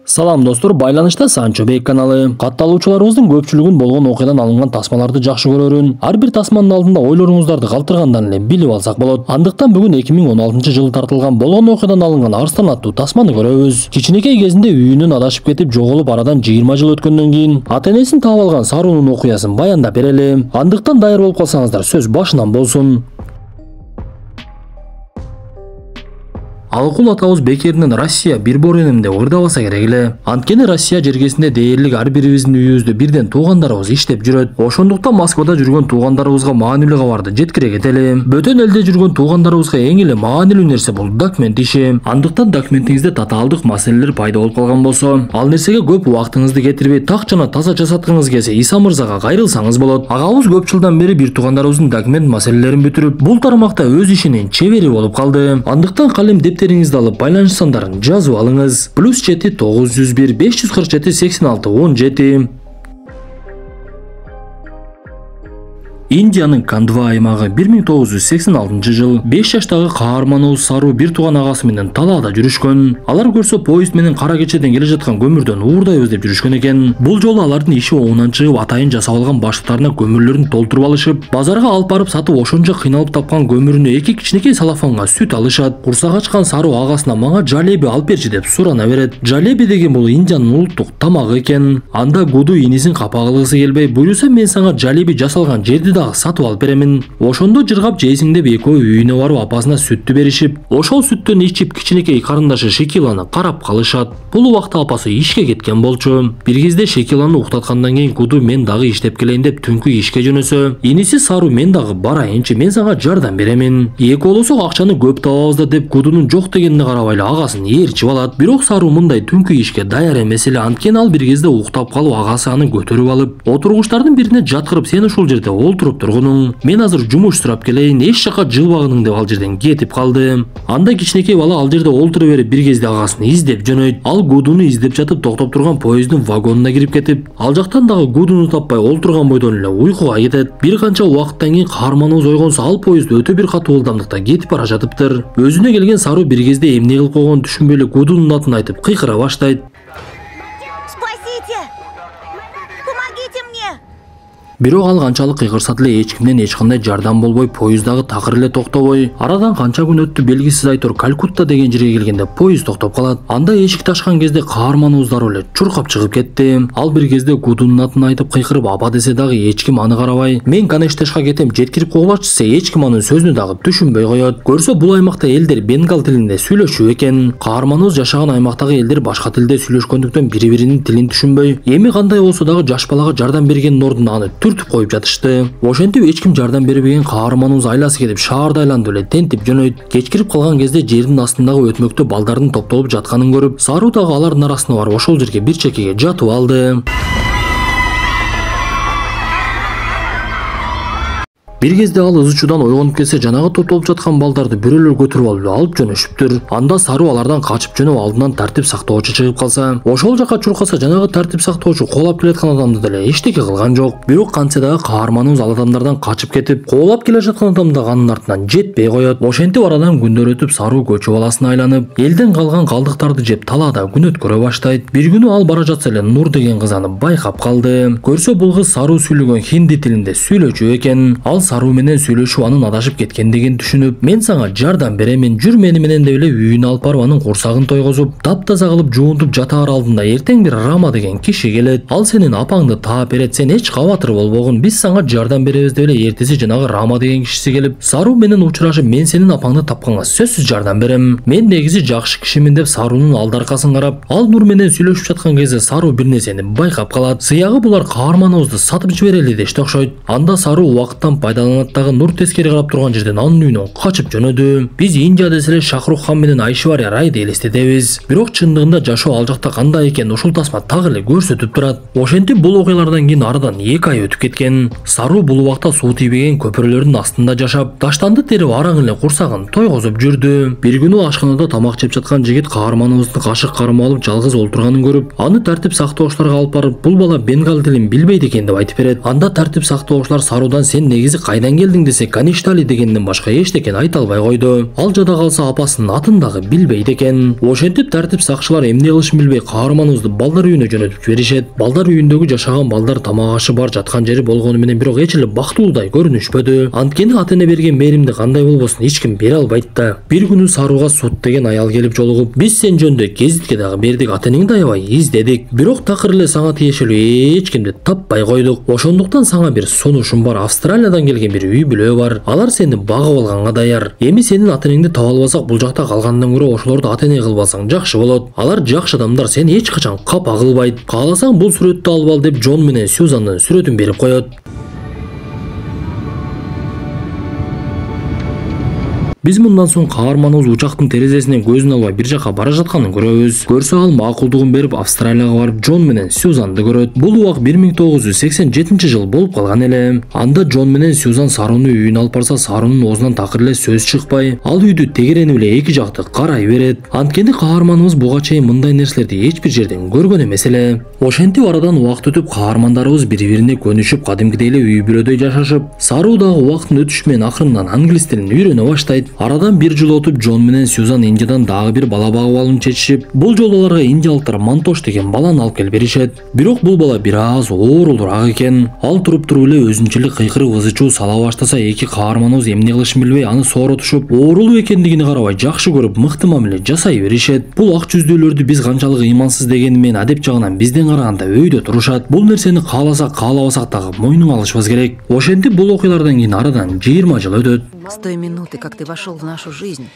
Салам достор, байланышта Санчо Бек каналы. Катталуучуларыбыздын көпчүлүгүн болгон окуядан алынган тасмаларды жакшы көрөрүн. Ар бир тасманын алдында ойлоруңуздарды калтыргандан эле билип алсак болот. Андыктан бүгүн 2016-жылы тартылган болгон окуядан алынган Арстан аттуу тасманы көрөбүз. Кичинекей кезинде үйүнөн адашып кетип жоголуп арадан 20 жыл өткөндөн кийин ата-энесин таап алган Сарунун окуясын баяндап берели. Андыктан даяр болуп калсаңыздар сөз башынан болсун. Алкул атабыз бекеринен Россия бир боренемде ырдабаса керек эле. Анткени Россия жергесинде дээрлик ар бирибиздин үйүбүздө бирден туугандарыбыз иштеп жүрөт. Ошондуктан Москвада жүргөн туугандарыбызга маанилүү кабарды жеткире кетели. Бөтөн элде жүргөн туугандарыбызга эң эле маанилүү нерсе бул документ иши. Андыктан документиңизде татаалдык маселелер пайда болуп калган болсо, ал нерсеге көп убактыңызды кетирбей так жана таза жасаткыңыз келсе, Иса мырзага кайрылсаңыз болот. Агабыз көп жылдан бери бир туугандарыбыздын документ маселелерин бүтүрүп, бул тармакта өз ишинин чебери болуп калды. Андыктан калем дептериңизди алып байланыш сандарын жазып алыңыз. +7 901 547 86 17. Индиянын Кандва аймагы 1986 жыл 5 жаштагы каарманыбыз Сару бир тууган агасы менен талаада жүрүшкөн. Алар көрсө поезд менен кара кечеден келе жаткан көмүрдөн уурдайбыз деп жүрүшкөн экен. Бул жолу алардын иши оңунан чыгып, атайын жасап алган баштыктарына көмүрлөрүн толтуруп алышып, базарга алып барып сатып, ошончо кыйналып тапкан көмүрүнө 2 кичинекей салафанга сүт алышат. Курсак ачкан Сару агасына "Мага жалеби алып берчи" деп сурана берет. Жалеби деген бул Индиянын улуттук тамагы экен. Анда Гуду инисин капа кылгысы келбей, "Буюрса мен сага жалеби жасалган жерди сатып алып беремин. Ошондо жыргап жейсиң" деп экөө үйүнө барып апасына сүттү беришип, ошол сүттөн ичип кичинекей карындашы Шекиланы карап калышат. Бул убакта апасы ишке кеткен болчу. Бир кезде Шекиланы уктаткандан кийин Гуду "Мен дагы иштеп келейин" деп түнкү ишке жөнөсө, иниси Сару "Мен дагы барайынчы, мен сага жардам беремин. Экөөлөсөк акчаны көп табабыз да" деп Гудунун жок дегенине карабай эле агасын ээрчип алат. Бирок Сару мындай түнкү ишке даяр эмес эле. Анткени ал бир кезде уктап калып, агасы аны көтөрүп алып, отургучтардын бирине жаткырып "Сен ушул жерде олтуруп тургунуң, мен азыр жумуш сурап келейин, эч жака жылбагының" деп ал жерден кетип калды. Анда кичинекей бала ал жерде олтура берип бир кезде агасын издеп жөнөйт. Ал Гудуну издеп жатып токтоп турган поезддин вагонуна кирип кетип, ал жактан дагы Гудуну таппай олтурган бойдон эле уйкуга кетет. Бир канча убакыттан кийин каарманыбыз ойгонсо, ал поезд өтө бир катуу ылдамдыкта кетип бара жатыптыр. Өзүнө келген Сару бир кезде эмне кылып койгонун түшүнбөй эле Гудунун атын айтып кыйкыра баштайт. Бирок ал канчалык кыйкырсат эле эч кимден эч кандай жардам болбой, поезд дагы такыр эле токтобой. Арадан канча күн өттү, белгисиз айтор Калькутта деген жерге келгенде поезд токтоп калат. Анда эшикти ачкан кезде каарманыбыз дароо эле чуркап чыгып кетти. Ал бир кезде Гудунун атын айтып кыйкырып апа десе дагы эч ким аны карабай, "Мен Канештешка кетем, жеткирип койгулачы" десе, эч ким анын сөзүнө дагы түшүнбөй коет. Көрсө бул аймакта элдер бенгал тилинде сүйлөшүп экен. Каарманыбыз жашаган аймактагы элдер башка тилде сүйлөшкөндүктөн бири-биринин тилин түшүнбөй, эми кандай болсо дагы жаш балага жардам бергендин ордуна аны түртүп коюп жатышты. Ошентип эч ким жардам бербеген каарманыбыз айласы кетип шаарды айландып эле тентип жөнөйт. Кечкирип калган кезде жердин астындагы өтмөктө балдардын топтолуп жатканын көрүп, Сару дагы алардын арасына барып ошол жерге бир чекеге жатып алды. Бир кезде ал ызычуудан ойгонуп кетсе, жанагы топтолуп жаткан балдарды бирөөлөр көтөрүп алып жөнөшүптүр. Анда Сару алардан качып жөнөп, алдынан тартип сактоочу чыгып калса, ошол жака чуркаса, жанагы тартип сактоочу коолап келаткан адамды деле эчтеке кылган жок. Бирок кантсе дагы каарманыбыз ал адамдардан качып кетип, коолап келе жаткан адам дагы анын артынан жетпей коет. Ошентип арадан күндөр өтүп, Сару көчө баласына айланып, элден калган калдыктарды жеп талаада күн өткөрө баштайт. Бир күнү ал бара жатса эле Нур деген кыз аны байкап калды. Көрсө бул кыз Сару сүйлөгөн хинди тилинде сүйлөчү экен. Ал Сару менен сүйлөшүп анын адашып кеткендигин түшүнүп, "Мен сага жардам беремин, жүр мени менен" деп эле үйүнө алып барып анын курсагын тойгозуп, таптаза кылып жуунтуп жатаар алдында эртең бир Рама деген киши келет. Ал "Сенин апаңды таап берет, сен эч кабатыр болбогун, биз сага жардам беребиз" деп эле эртеси жанагы Рама деген кишиси келип, Сару менен учурашып, "Мен сенин апаңды тапканга сөзсүз жардам берем. Мен негизи жакшы кишимин" деп Сарунун алдаркасын карап, ал Нур менен сүйлөшүп жаткан кезде Сару бир нерсени байкап калат. Сыягы булар каарманыбызды сатып жиберели дешти окшойт. Анда Сару убакыттан пайдаланат дагы Нур тескери карап турган жерден анын үйүнөн качып жөнөдү. "Биз Индия десе эле Шахрух хан менен Айшвария Райды элестетебиз. Бирок чындыгында жашоо ал жакта кандай экен ушул тасма так эле көрсөтүп турат." Ошентип бул окуялардан кийин арадан 2 ай өтүп кеткен. Сару бул убакта суу тийбеген көпүрөлөрдүн астында жашап, даштанды терип араң эле курсагын тойгозуп жүрдү. Бир күнү ашканада тамак жеп жаткан жигит каарманыбыздын кашык кармап алып жалгыз олтурганын көрүп, аны тартип сактоочуларга алып барып, "Бул бала бенгал тилин билбейт экен" деп айтып берет. Анда тартип сактоочулар Сарудан "Сен негизи кайдан келдиң десе Каништали дегенден башка эчтекен айта албай койду. Ал жада калса апасынын атын дагы билбейт экен. Ошентип тартип сакчылар эмне кылышын билбей каарманыбызды балдар үйүнө жөнөтүп жиберишет. Балдар үйүндөгү жашаган балдар тамак ашы бар жаткан жери болгону менен бирок эч эле бактылуудай көрүнүшпөдү. Анткени ата эне берген мээримди кандай болбосун эч ким бере албайт да. Бир күнү Сарууга Сут деген аял келип жолугуп, биз сен жөнүндө гезитке дагы бердик, ата энеңди аябай издедик. Бирок такыр эле сага тиешелүү эч кимди таппай койдук. Ошондуктан сага бир сунушум бар. Австралиядан келген бир үй бүлө бар. Алар сени багып алганга даяр. Эми сенин ата энеңди таба албасак, бул жакта калгандан көрө ошолорду ата эне кылып алсаң жакшы болот. Алар жакшы адамдар, сени эч качан капа кылбайт. Кааласаң бул сүрөттү алып ал деп Джон менен Сьюзандын сүрөтүн берип коет. Биз мындан соң каарманыбыз учактын терезесинен көзүн албай бир жака бара жатканын көрөбүз. Көрсө ал макулдугун берип Австралияга барып Джон менен Сьюзанды көрөт. Бул убак 1987 болуп калган эле. Анда Джон менен Сьюзан Сарууну үйүнө алып барса, Саруунун оозунан такыр эле сөз чыкпай, ал үйдү тегеренип эле эки жакты карай берет. Анткени каарманыбыз буга чейин мындай нерселерди эч бир жерден көргөн эмес эле. Ошентип арадан убакыт өтүп каармандарыбыз бири-бирине көнүшүп, кадимкидей эле үй бүлөдөй жашашып, Саруу дагы убакыттын өтүшү менен акырындан англис тилин үйрөнө баштайт. Арадан бир жыл өтүп Джон менен Сьюзан Индиядан дагы бир бала багып алууну чечишип, бул жолу аларга индиялыктар Мантош деген баланы алып келип беришет. Бирок бул бала бир аз оорулураак экен. Ал туруп эле өзүнчө эле кыйкырып ызы-чуу сала баштаса, эки каарманыбыз эмне кылышын билбей аны сооротушуп, оорулуу экендигине карабай жакшы көрүп, мыкты мамиле жасай беришет. Бул ак жүздүүлөрдү биз канчалык ыймансыз дегени менен адеп жагынан бизден караганда өйдө турушат. Бул нерсени кааласак, каалабасак дагы мойнуңа алышыбыз керек. Ошентип бул окуялардан кийин арадан 20 жыл өтөт. С той минуты, как ты вошел в нашу жизнь,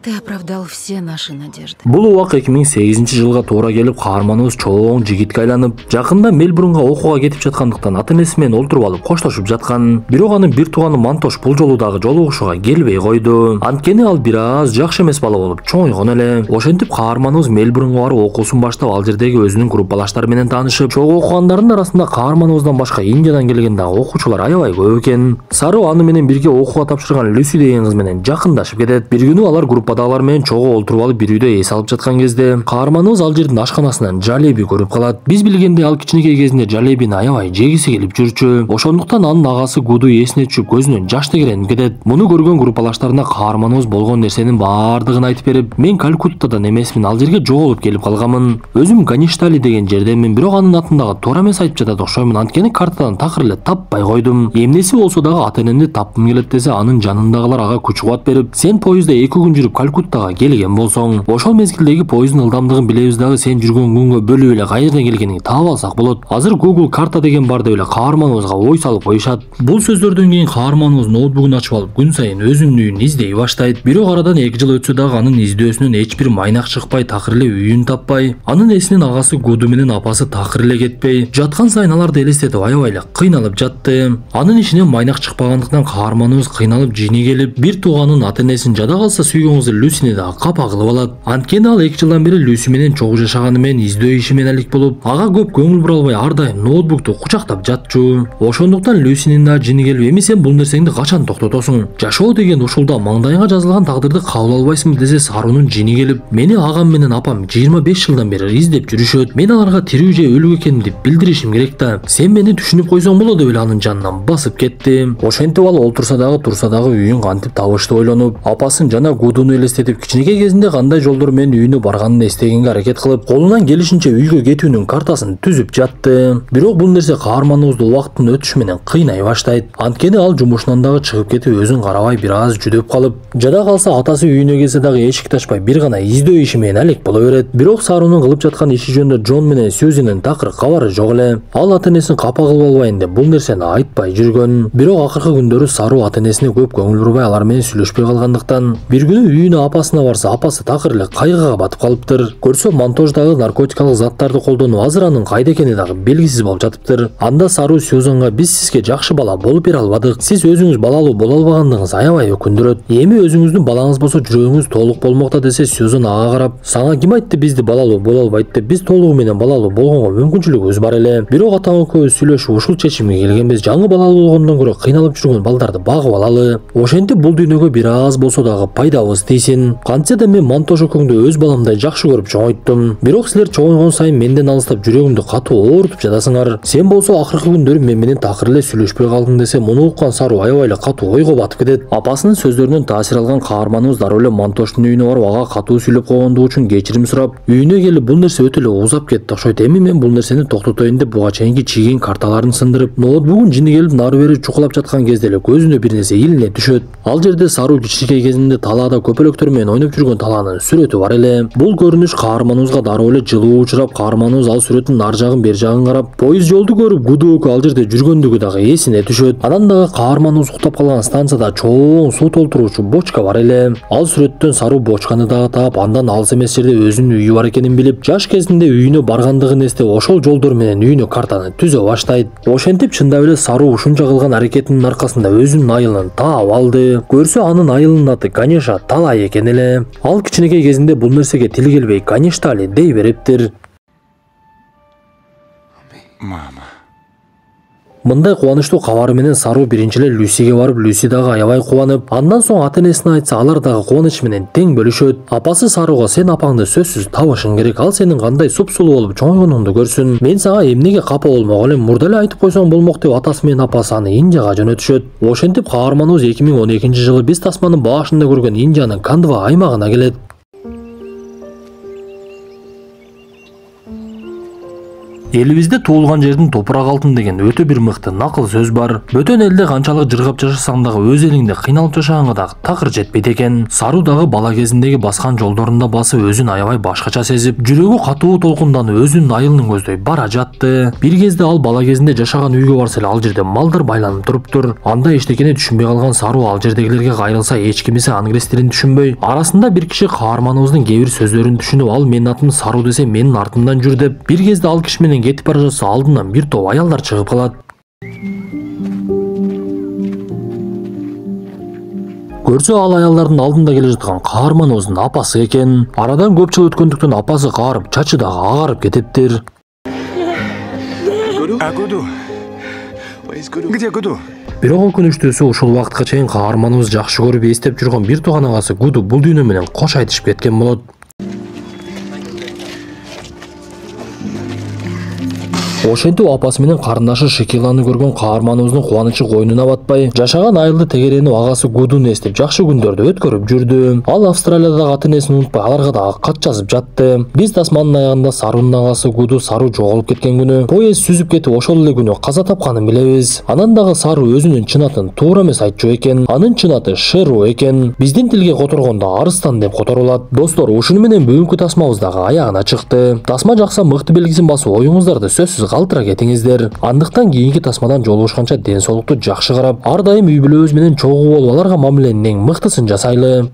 ты оправдал все наши надежды. Бул убак 2008 жылга туура келип, каарманыбыз чоң жигитке айланып, жакында Мельбурнга окууга кетип жаткандыктан ата энеси менен олтуруп алып коштошуп жаткан. Бирок анын бир тууганы Мантош бул жолу дагы жолугушууга келбей койду. Анткени ал бир аз жакшы эмес бала болуп чоңойгон эле. Ошентип каарманыбыз Мельбурнга барып окуусун баштап, ал жердеги өзүнүн группалаштары менен таанышып, чогуу окугандарынын арасында каарманыбыздан башка Индиядан келген дагы окуучулар аябай көп экен. Саруу аны менен бирге окууга тапшырган Люси деген кыз менен жакындашып кетет. Бир күнү алар группадагылар менен чогуу олтуруп алып бир үйдө эс алып жаткан кезде, каарманыбыз ал жердин ашканасынан жалеби көрүп калат. Биз билгендей ал кичинекей кезинде жалебини аябай жегиси келип жүрчү. Ошондуктан анын агасы Гуду эсине түшүп көзүнөн жаш тегеренип кетет. Муну көргөн группалаштарына каарманыбыз болгон нерсенин баардыгын айтып берип, мен Калькуттадан эмесмин, ал жерге жоголуп келип калганмын. Өзүм Каништали деген жерденмин, бирок анын атын дагы туура эмес айтып жатат окшоймун. Анткени картадан такыр эле таппай койдум. Эмнеси болсо дагы ата энемди тапкым келет десе, анын жанындагылар ага күч кубат берип, сен поездда 2 күн жүрүп Калькуттага келген болсоң, ошол мезгилдеги поезддин ылдамдыгын билебиз дагы, сен жүргөн күнгө бөлүп эле кайерден келгениңди таап алсак болот. Азыр Google карта деген бар деп эле каарманыбызга ой салып коюшат. Бул сөздөрдөн кийин каарманыбыз ноутбугун ачып алып күн сайын өзүнүн үйүн издей баштайт. Бирок арадан 2 жыл өтсө дагы анын издөөсүнөн эч бир майнак чыкпай, такыр эле үйүн таппай, анын эсинен агасы Гуду менен апасы такыр эле кетпей, жаткан сайын аларды элестетип аябай эле кыйналып жатты. Анын ишинен майнак чыкпагандыктан каарманыбыз кыйналып жини келип, бир тууганын ата энесин, жада калса сүйгөн кызы Люсини дагы капа кылып алат. Анткени ал 2 жылдан бери Люси менен чогуу жашаганы менен издөө иши менен алек болуп, ага көп көңүл бура албай ар дайым ноутбукту кучактап жатчу. Ошондуктан Люсинин да жини келип, эми сен бул нерсеңди качан токтотосуң? Жашоо деген ушулда, маңдайыңа жазылган тагдырды кабыл албайсыңбы десе, Саруунун жини келип, мени агам менен апам 25 жылдан бери издеп жүрүшөт. Мен аларга тирүү же өлүк экенимди билдиришим керек да. Сен мени түшүнүп койсоң болот деп эле анын жанынан басып кетти. Ошентип ал олтурса дагы үйүн кантип табышты ойлонуп, апасын жана Гудуну элестетип, кичинекей кезинде кандай жолдор менен үйүнө барганын эстегенге аракет кылып, колунан келишинче үйгө кетүүнүн картасын түзүп жатты. Бирок бул нерсе каарманыбызды убакыттын өтүшү менен кыйнай баштайт. Анткени ал жумушунан дагы чыгып кетип, өзүн карабай бир аз жүдөп калып, жада калса атасы үйүнө келсе дагы эшикти ачпай бир гана издөө иши менен алек боло берет. Бирок Саруунун кылып жаткан иши жөнүндө Джон менен Сьюзинин такыр кабары жок эле. Ал ата энесин капа кылып албайын деп бул нерсени айтпай жүргөн. Бирок акыркы күндөрү Саруу ата энесине көп көңүл бурбай, алар менен сүйлөшпөй калгандыктан бир күнү үйүнө апасына барса, апасы такыр эле кайгыга батып калыптыр. Көрсө Мантождагы наркотикалык заттарды колдонуп, азыр анын кайда экени дагы белгисиз болуп жатыптыр. Анда Саруу Сьюзанга, биз сизге жакшы бала болуп бере албадык. Сиз өзүңүз балалуу боло албагандыгыңыз аябай өкүндүрөт. Эми өзүңүздүн балаңыз болсо жүрөгүңүз толук болмокта десе, Сьюзан ага карап, сага ким айтты бизди балалуу боло албайт деп? Биз толугу менен балалуу болгонго мүмкүнчүлүгүбүз бар эле. Бирок атаң экөөбүз сүйлөшүп ушул чечимге келгенбиз. Жаңы балалуу болгондон көрө кыйналып жүргөн балдарды багып алалы. Ошентип бул дүйнөгө бир аз болсо дагы пайдабыз дейсин. Кантсе да мен Мантош экөөңдү өз баламдай жакшы көрүп чоңойттум. Бирок силер чоңойгон сайын менден алыстап жүрөгүмдү катуу оорутуп жатасыңар. Сен болсо акыркы күндөрү мен менен такыр эле сүйлөшпөй калдың десе, муну уккан Сару аябай эле катуу ойго батып кетет. Апасынын сөздөрүнөн таасир алган каарманыбыз дароо эле Мантоштун үйүнө барып ага катуу сүйлөп койгондугу үчүн кечирим сурап, үйүнө келип бул нерсе өтө эле узап кетти окшойт. Эми мен бул нерсени токтотоюн деп буга чейинки чийген карталарын сындырып, ноутбугун жини келип нары бери чукулап жаткан кезде эле көзүнө бир нерсе илине түшөт. Ал жерде Сару кичинекей кезинде талаада көпөлөктөр менен ойноп жүргөн талаанын сүрөтү бар эле. Бул көрүнүш каарманыбызга дароо эле жылуу учурап, каарманыбыз ал сүрөттүн ар жагын бер жагын карап, поезд жолду көрүп Гуду экөө ал жерде жүргөндүгү дагы эсине түшөт. Анан дагы каарманыбыз уктап калган станцияда чоң суу толтуруучу бочка бар эле. Ал сүрөттөн Сару бочканы дагы таап, андан алыс эмес жерде өзүнүн үйү бар экенин билип, жаш кезинде үйүнө баргандыгын эстеп, ошол жолдор менен үйүнө картаны түзө баштайт. Ошентип чындап эле Сару ушунча кылган аракетинин аркасында өзүнүн айылын таап алды. Көрсө анын айылынын аты Ганеша Талай экен эле. Ал кичинекей кезинде бул нерсеге тил келбей Ганештали дей бериптир. Мама. Мындай кубанычтуу кабары менен Сару биринчи эле Люсиге барып, Люси дагы аябай кубанып, андан соң ата-энесине айтса, алар дагы кубаныч менен тең бөлүшөт. Апасы Саруга сен апаңды сөзсүз табышың керек, ал сенин кандай супсулуу болуп чоңойгонуңду көрсүн. Мен сага эмнеге капа болмок элем, мурда эле айтып койсоң болмок деп атасы менен апасы аны Индияга жөнөтүшөт. Ошентип каарманыбыз 2012-жылы биз тасманын башында көргөн Индиянын Кандва аймагына келет. Элибизде туулган жердин топурак алтын деген өтө бир мыкты накыл сөз бар. Бөтөн элде канчалык жыргап жашасаң дагы өз элиңде кыйналып жашаганга дагы такыр жетпейт экен. Сару дагы бала кезиндеги баскан жолдорунда басып өзүн аябай башкача сезип, жүрөгү катуу толкунданып өзүнүн айылын көздөй бара жатты. Бир кезде ал бала кезинде жашаган үйгө барса эле ал жерде малдар байланып туруптур. Анда эчтекени түшүнбөй калган Сару ал жердегилерге кайрылса, эч кимисе англис тилин түшүнбөй. Арасында бир киши каарманыбыздын кээ бир сөздөрүн түшүнүп, ал менин атым Сару десе менин артымдан жүр деп, бир кезде ал киши менен кетип бара жатса, алдынан бир топ аялдар чыгып калат. Көрсө ал аялдардын алдында келе жаткан каарманыбыздын апасы экен. Арадан көп жыл өткөндүктөн апасы каарып, чачы дагы агарып кетиптир. Гуду? Где Гуду? Бирок өкүнүчтүүсү ушул убакытка чейин каарманыбыз жакшы көрүп эстеп жүргөн бир тууган агасы Гуду бул дүйнө менен кош айтышып кеткен болот. Ошентип апасы менен карындашы Шикиланы көргөн каарманыбыздын кубанычы койнуна батпай, жашаган айылды тегеренип агасы Гудуну эстеп жакшы күндөрдү өткөрүп жүрдү. Ал Австралиядагы ата-энесин унутпай аларга дагы кат жазып жатты. Биз тасманын аягында Сарунун агасы Гуду Сару жоголуп кеткен күнү, поезд сүзүп кетип ошол эле күнү каза тапканын билебиз. Анан дагы Сару өзүнүн чын атын туура эмес айтчу экен. Анын чын аты Шеру экен. Биздин тилге которгондо Арыстан деп которулат. Достор, ушуну менен бүгүнкү тасмабыз дагы аягына чыкты. Тасма жакса мыкты белгисин басып, оюңуздарды сөзсүз калтыра кетиңиздер. Андыктан кийинки тасмадан жолугушканча ден соолукту жакшы карап, ар дайым үй бүлөбүз менен чогуу болуп, аларга мамиленин эң мыктысын жасайлы.